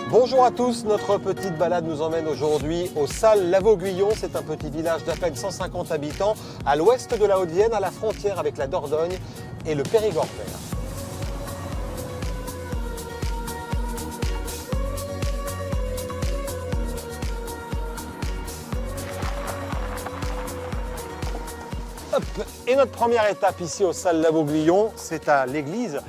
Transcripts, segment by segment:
Bonjour à tous, notre petite balade nous emmène aujourd'hui au Salles-Lavauguyon. C'est un petit village d'à peine 150 habitants à l'ouest de la Haute-Vienne, à la frontière avec la Dordogne et le Périgord vert. Et notre première étape ici au Salles-Lavauguyon, c'est à l'église.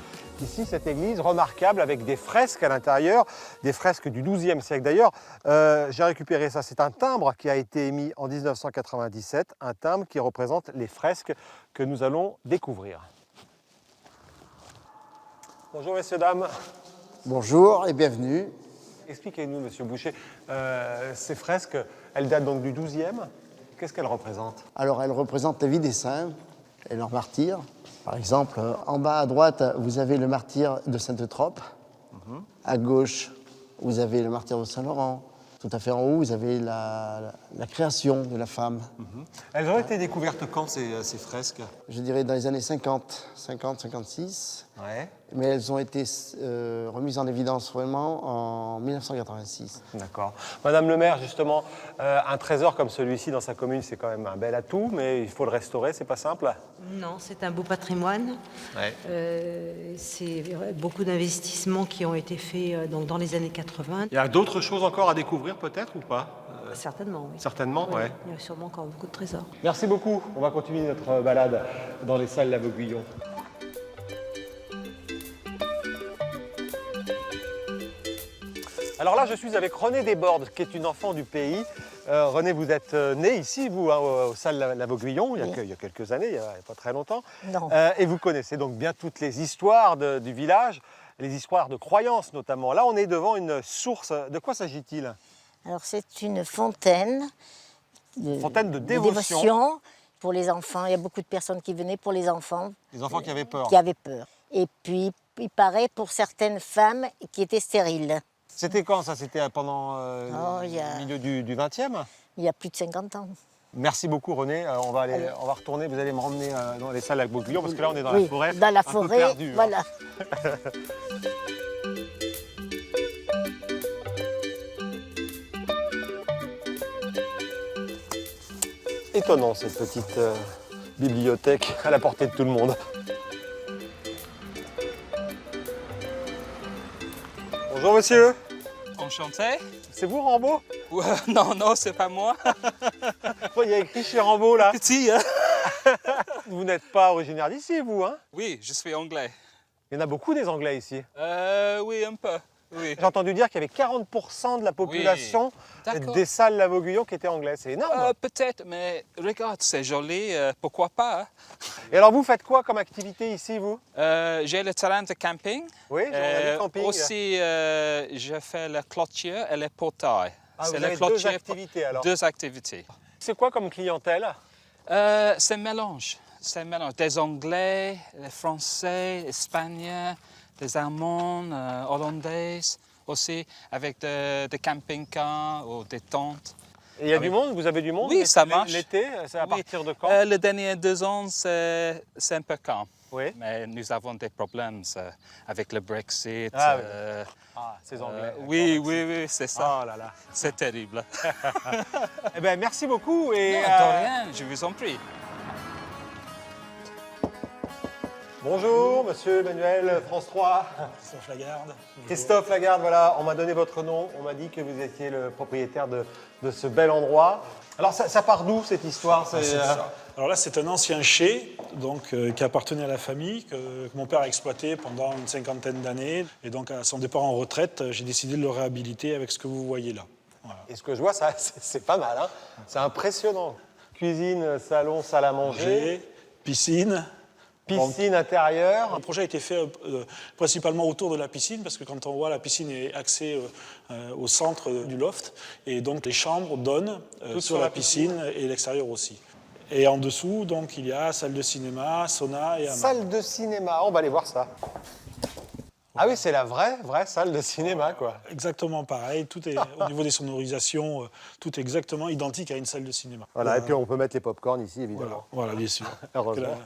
Ici, cette église remarquable avec des fresques à l'intérieur, des fresques du XIIe siècle d'ailleurs. J'ai récupéré ça, c'est un timbre qui a été émis en 1997, un timbre qui représente les fresques que nous allons découvrir. Bonjour messieurs, dames. Bonjour et bienvenue. Expliquez-nous, monsieur Boucher, ces fresques, elles datent donc du XIIe. Qu'est-ce qu'elles représentent? Alors, elles représentent la vie des saints et leurs martyrs. Par exemple, en bas à droite, vous avez le martyr de Sainte-Trope. À gauche, vous avez le martyr de Saint-Laurent. Tout à fait en haut, vous avez la création de la femme. Elles ont été découvertes quand, ces fresques? Je dirais dans les années 50, 56. Ouais. Mais elles ont été remises en évidence vraiment en 1986. D'accord. Madame le maire, justement, un trésor comme celui-ci dans sa commune, c'est quand même un bel atout, mais il faut le restaurer, c'est pas simple? Non, c'est un beau patrimoine. Ouais. C'est beaucoup d'investissements qui ont été faits donc, dans les années 80. Il y a d'autres choses encore à découvrir peut-être ou pas? Certainement, oui. Certainement, Oui, ouais. il y a sûrement encore beaucoup de trésors. Merci beaucoup. On va continuer notre balade dans les Salles-Lavauguyon. Alors là, je suis avec Renée Desbordes, qui est une enfant du pays. Renée, vous êtes née ici, vous, hein, au Salles-Lavauguyon, il y a quelques années, il n'y a pas très longtemps. Non. Et vous connaissez donc bien toutes les histoires du village, les histoires de croyances notamment. Là, on est devant une source. De quoi s'agit-il? Alors c'est une fontaine Fontaine de dévotion. Pour les enfants. Il y a beaucoup de personnes qui venaient pour les enfants. Les enfants qui avaient peur. Qui avaient peur. Et puis, il paraît pour certaines femmes qui étaient stériles. C'était quand ça? C'était pendant le milieu du 20e? Il y a plus de 50 ans. Merci beaucoup René, on va retourner, vous allez me ramener dans les Salles-Lavauguyon parce que là on est dans Oui, la forêt. dans la un peu forêt, perdu, voilà. Étonnant cette petite bibliothèque à la portée de tout le monde. Bonjour monsieur, Enchanté. c'est vous Rambaud? Non, non, c'est pas moi. Il y a écrit chez Rambaud là. Petit, hein? Vous n'êtes pas originaire d'ici vous, hein? Oui, je suis anglais. Il y en a beaucoup des Anglais ici. Oui, un peu. Oui. J'ai entendu dire qu'il y avait 40% de la population d'accord. des Salles-Lavauguyon qui étaient anglais, c'est énorme. Peut-être, mais regarde, c'est joli, pourquoi pas? Hein? Et alors vous faites quoi comme activité ici vous? J'ai le terrain de camping. Oui, j'ai du camping. Aussi, je fais la clôture et le portail. Ah, vous C'est la avez clôture, deux activités alors. Deux activités. C'est quoi comme clientèle? C'est un mélange. C'est un mélange. Des Anglais, des Français, des Espagnols, des Allemands, Hollandaises aussi, avec des camping-cars ou des tentes. Et il y a du monde? Vous avez du monde? Oui, ça marche. L'été, c'est à Oui. partir de quand? Les derniers 2 ans, c'est un peu calme. Oui. Mais nous avons des problèmes avec le Brexit. Ah, oui. Ces Anglais. Oui, oui, oui, c'est ça. Oh là là. C'est terrible. Eh bien, merci beaucoup. Et, Non, de rien, je vous en prie. Bonjour, monsieur Emmanuel, France 3. Christophe Lagarde. Christophe Lagarde, voilà, on m'a donné votre nom. On m'a dit que vous étiez le propriétaire de ce bel endroit. Alors, ça part d'où cette histoire? Alors là, c'est un ancien chai donc, qui appartenait à la famille, que mon père a exploité pendant une 50aine d'années. Et donc, à son départ en retraite, j'ai décidé de le réhabiliter avec ce que vous voyez là. Voilà. Et ce que je vois, c'est pas mal. Hein, c'est impressionnant. Cuisine, salon, salle à manger. Piscine. Piscine intérieure. Le projet a été fait principalement autour de la piscine, parce que quand on voit, la piscine est axée au centre du loft. Et donc, les chambres donnent sur la piscine et l'extérieur aussi. Et en dessous, donc, il y a salle de cinéma, sauna et hammam. Salle de cinéma, on va aller voir ça. Ah oui, c'est la vraie salle de cinéma, quoi. Exactement pareil. Tout est, au niveau des sonorisations, tout est exactement identique à une salle de cinéma. Voilà, et puis on peut mettre les pop-corn ici, évidemment. Voilà, bien sûr. Heureusement.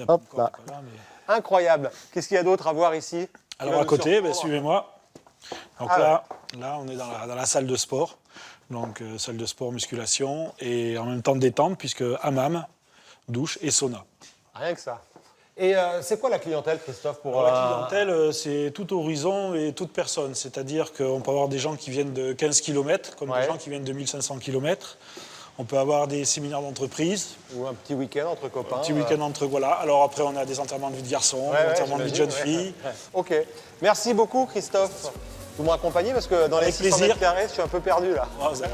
Hop, là. Incroyable. Qu'est-ce qu'il y a d'autre à voir ici? Alors à côté, suivez-moi. Donc Ah là, on est dans la salle de sport. Donc salle de sport, musculation et en même temps détente puisque hammam, douche et sauna. Rien que ça. Et c'est quoi la clientèle, Christophe, pour Alors, la clientèle, c'est tout horizon et toute personne. C'est-à-dire qu'on peut avoir des gens qui viennent de 15 km, comme des gens qui viennent de 1500 km. On peut avoir des séminaires d'entreprise. Ou un petit week-end entre copains. Un petit week-end entre, voilà. Alors après, on a des enterrements de vie de garçon, des enterrements de vie de jeune fille. Ok. Merci beaucoup, Christophe. Vous m'accompagnez parce que dans les Avec 600 plaisir. mètres carrés, je suis un peu perdu là. Ah, vous avez-